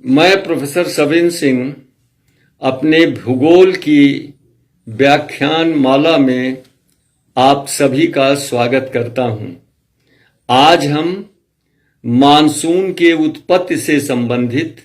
मैं प्रोफेसर सविन सिंह अपने भूगोल की व्याख्यान माला में आप सभी का स्वागत करता हूं। आज हम मानसून के उत्पत्ति से संबंधित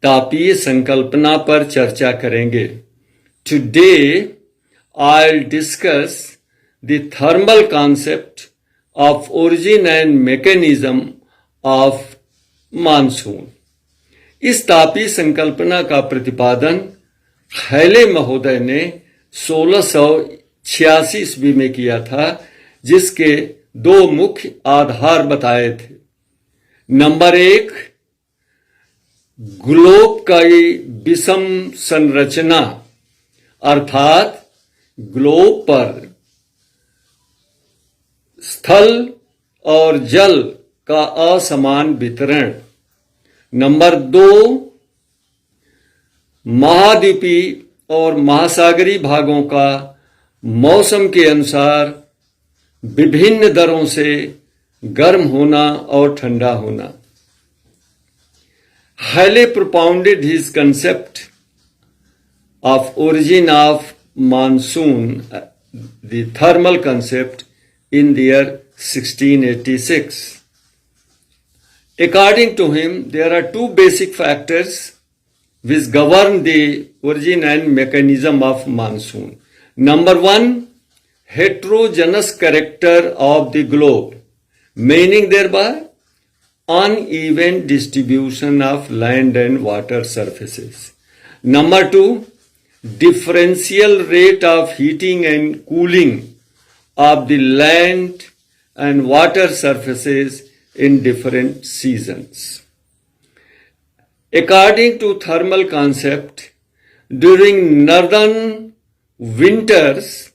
तापीय संकल्पना पर चर्चा करेंगे। Today I'll discuss the thermal concept of origin and mechanism of monsoon। इस तापीय संकल्पना का प्रतिपादन हैले महोदय ने 1686 ईस्वी में किया था, जिसके दो मुख्य आधार बताए थे। नंबर 1, ग्लोब की विषम संरचना, अर्थात ग्लोब पर स्थल और जल का असमान वितरण। नंबर 2, महाद्वीपीय और महासागरीय भागों का मौसम के अनुसार विभिन्न दरों से गर्म होना और ठंडा होना। Halley propounded his concept of origin of monsoon, the thermal concept, in the year 1686. According to him, there are two basic factors which govern the origin and mechanism of monsoon. Number 1, heterogeneous character of the globe, meaning thereby uneven distribution of land and water surfaces. Number 2, differential rate of heating and cooling of the land and water surfaces in different seasons. According to thermal concept, during northern winters,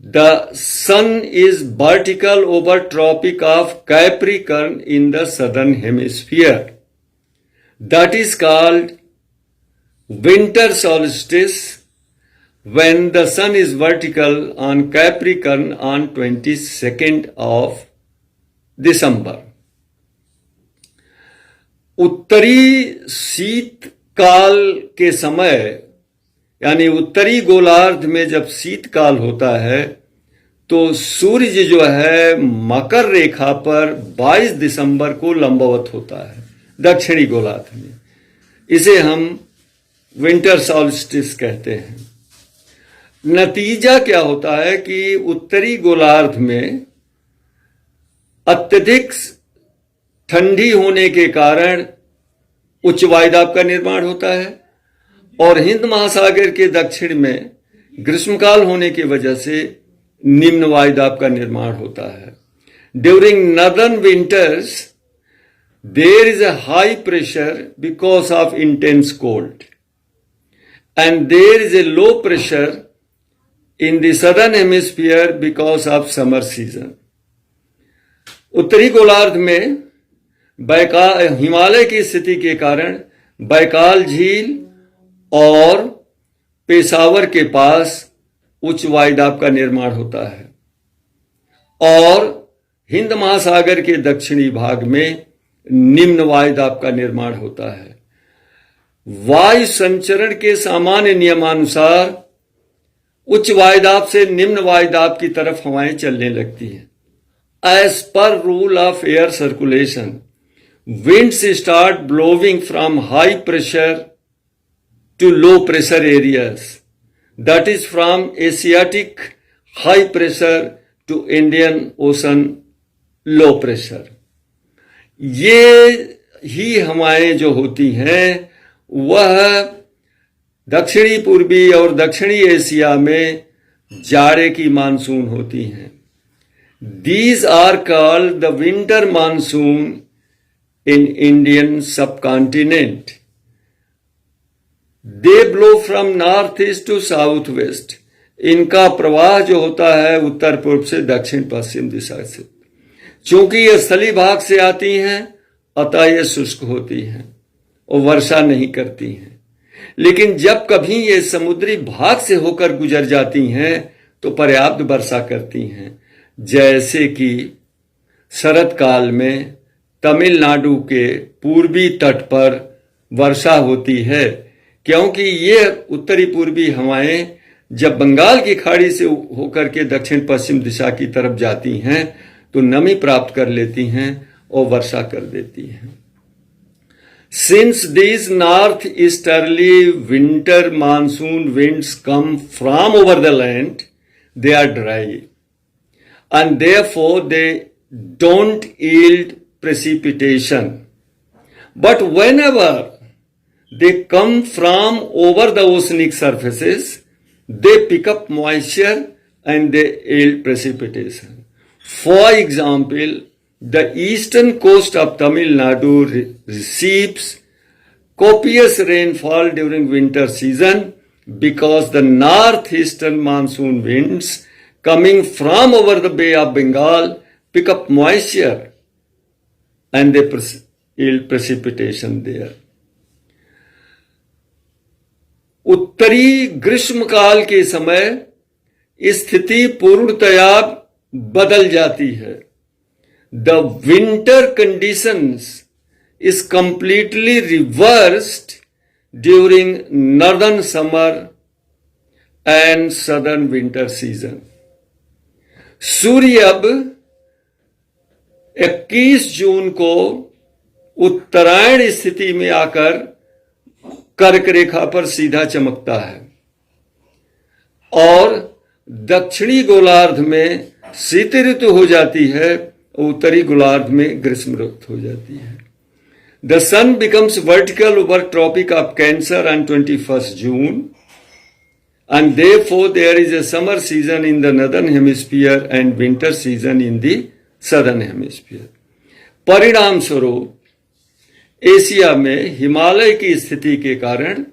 the sun is vertical over Tropic of Capricorn in the southern hemisphere. That is called winter solstice, when the sun is vertical on Capricorn on 22nd of दिसंबर। उत्तरी शीतकाल के समय, यानी उत्तरी गोलार्ध में जब शीतकाल होता है, तो सूर्य जो है मकर रेखा पर 22 दिसंबर को लंबवत होता है दक्षिणी गोलार्ध में। इसे हम विंटर सॉल्स्टिस कहते हैं। नतीजा क्या होता है कि उत्तरी गोलार्ध में अत्यधिक ठंडी होने के कारण उच्च वायुदाब का निर्माण होता है, और हिंद महासागर के दक्षिण में ग्रीष्मकाल होने की वजह से निम्न वायुदाब का निर्माण होता है। During northern winters there is a high pressure because of intense cold, and there is a low pressure in the southern hemisphere because of summer season. उत्तरी गोलार्ध में हिमालय की स्थिति के कारण बैकाल झील और पेशावर के पास उच्च वायुदाब का निर्माण होता है, और हिंद महासागर के दक्षिणी भाग में निम्न वायुदाब का निर्माण होता है। वायु संचरण के सामान्य नियमानुसार उच्च वायुदाब से निम्न वायुदाब की तरफ हवाएं चलने लगती हैं। As per rule of air circulation, winds start blowing from high pressure to low pressure areas. That is from Asiatic high pressure to Indian Ocean low pressure. ये ही हवाएं जो होती हैं वह दक्षिणी पूर्वी और दक्षिणी एशिया में जाड़े की मानसून होती हैं। These are called the winter monsoon in Indian subcontinent. They blow from northeast to southwest. इनका प्रवाह जो होता है उत्तर पूर्व से दक्षिण पश्चिम दिशा से। चूंकि ये स्थलीय भाग से आती हैं, अतः ये शुष्क होती हैं और वर्षा नहीं करती हैं। लेकिन जब कभी ये समुद्री भाग से होकर गुजर जाती हैं तो पर्याप्त वर्षा करती हैं, जैसे कि शरद काल में तमिलनाडु के पूर्वी तट पर वर्षा होती है, क्योंकि ये उत्तरी पूर्वी हवाएं जब बंगाल की खाड़ी से होकर के दक्षिण पश्चिम दिशा की तरफ जाती हैं तो नमी प्राप्त कर लेती हैं और वर्षा कर देती हैं। Since these northeasterly winter monsoon winds come from over the land, they are dry and therefore they don't yield precipitation. But whenever they come from over the oceanic surfaces, they pick up moisture and they yield precipitation. For example, the eastern coast of Tamil Nadu receives copious rainfall during winter season because the northeastern monsoon winds coming from over the Bay of Bengal pick up moisture and they yield precipitation there. उत्तरी ग्रीष्मकाल के समय स्थिति पूर्णतया बदल जाती है। The winter conditions is completely reversed during northern summer and southern winter season. सूर्य अब 21 जून को उत्तरायण स्थिति में आकर कर्क रेखा पर सीधा चमकता है और दक्षिणी गोलार्ध में शीत ऋतु हो जाती है, उत्तरी गोलार्ध में ग्रीष्म ऋतु हो जाती है। The sun becomes vertical over Tropic of Cancer on 21st June and therefore there is a summer season in the northern hemisphere and winter season in the southern hemisphere. परिणाम स्वरूप एशिया में हिमालय की स्थिति के कारण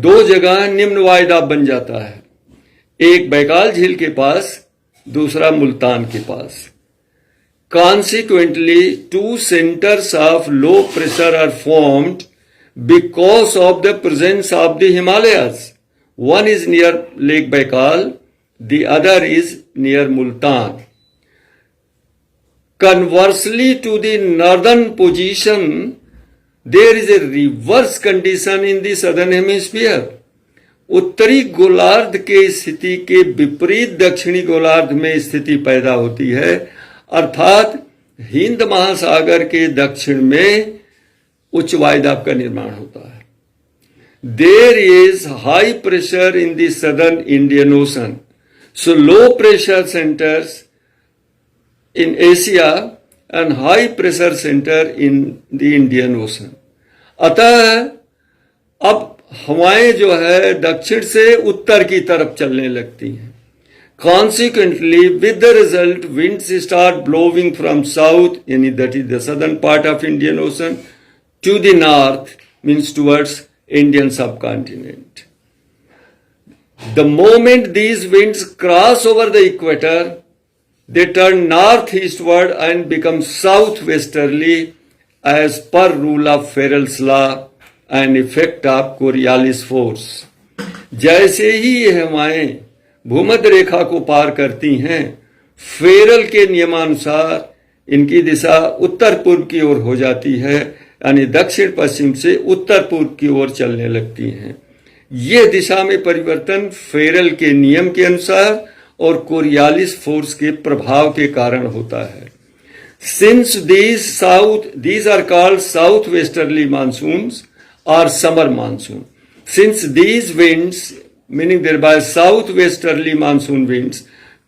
दो जगह निम्न वायुदाब बन जाता है, एक बैकाल झील के पास, दूसरा मुल्तान के पास। Consequently, two centers of low pressure are formed because of the presence of the Himalayas. One is near Lake Baikal, the other is near Multan. Conversely to the northern position, there is a reverse condition in the southern hemisphere. उत्तरी गोलार्ध के स्थिति के विपरीत दक्षिणी गोलार्ध में स्थिति पैदा होती है, अर्थात हिंद महासागर के दक्षिण में उच्च वायुदाब का निर्माण होता है। There is high pressure in the southern Indian Ocean, so low pressure centers in Asia and high pressure center in the Indian Ocean. अतः अब हवाएं जो है दक्षिण से उत्तर की तरफ चलने लगती हैं। Consequently, with the result, winds start blowing from south, that is the southern part of Indian Ocean, to the north, means towards Indian subcontinent. The moment these winds cross over the equator, they turn northeastward and become southwesterly as per rule of Ferrel's law and effect of Coriolis force. जैसे ही ये हवाएं भूमध्य रेखा को पार करती हैं, Feral के नियमानुसार इनकी दिशा उत्तर पूर्व की ओर हो जाती है, यानी दक्षिण पश्चिम से उत्तर पूर्व की ओर चलने लगती हैं। ये दिशा में परिवर्तन फेरल के नियम के अनुसार और कोरियालिस फोर्स के प्रभाव के कारण होता है। Since these are called southwesterly monsoons or summer monsoon. Since these winds, meaning thereby southwesterly monsoon winds,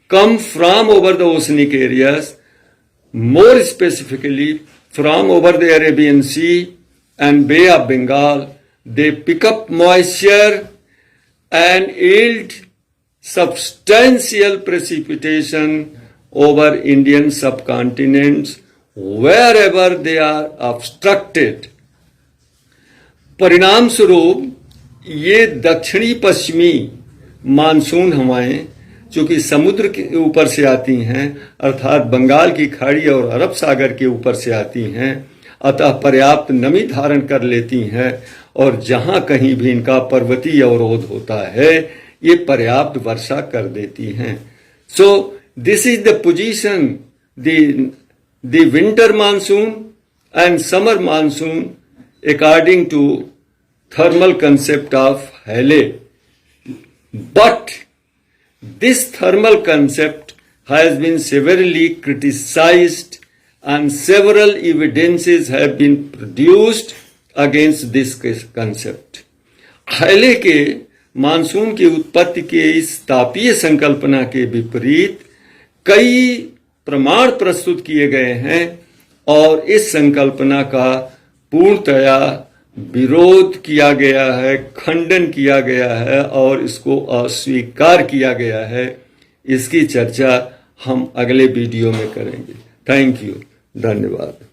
come from over the oceanic areas, more specifically from over the Arabian Sea and Bay of Bengal, they pick up moisture and yield substantial precipitation over Indian subcontinents wherever they are obstructed. परिणाम स्वरूप ये दक्षिणी पश्चिमी monsoon हवाएं चूंकि समुद्र के ऊपर से आती हैं, अर्थात बंगाल की खाड़ी और अरब सागर के ऊपर से आती हैं, अतः पर्याप्त नमी धारण कर लेती हैं और जहां कहीं भी इनका पर्वतीय अवरोध होता है ये पर्याप्त वर्षा कर देती हैं। So this is the position, the winter monsoon and summer monsoon according to thermal concept of Halley. But this thermal concept has been severely criticized and several evidences have been produced against this concept. हैले के monsoon की उत्पत्ति के इस तापीय संकल्पना के विपरीत कई प्रमाण प्रस्तुत किए गए हैं और इस संकल्पना का पूर्णतया विरोध किया गया है, खंडन किया गया है और इसको अस्वीकार किया गया है। इसकी चर्चा हम अगले वीडियो में करेंगे। थैंक यू, धन्यवाद।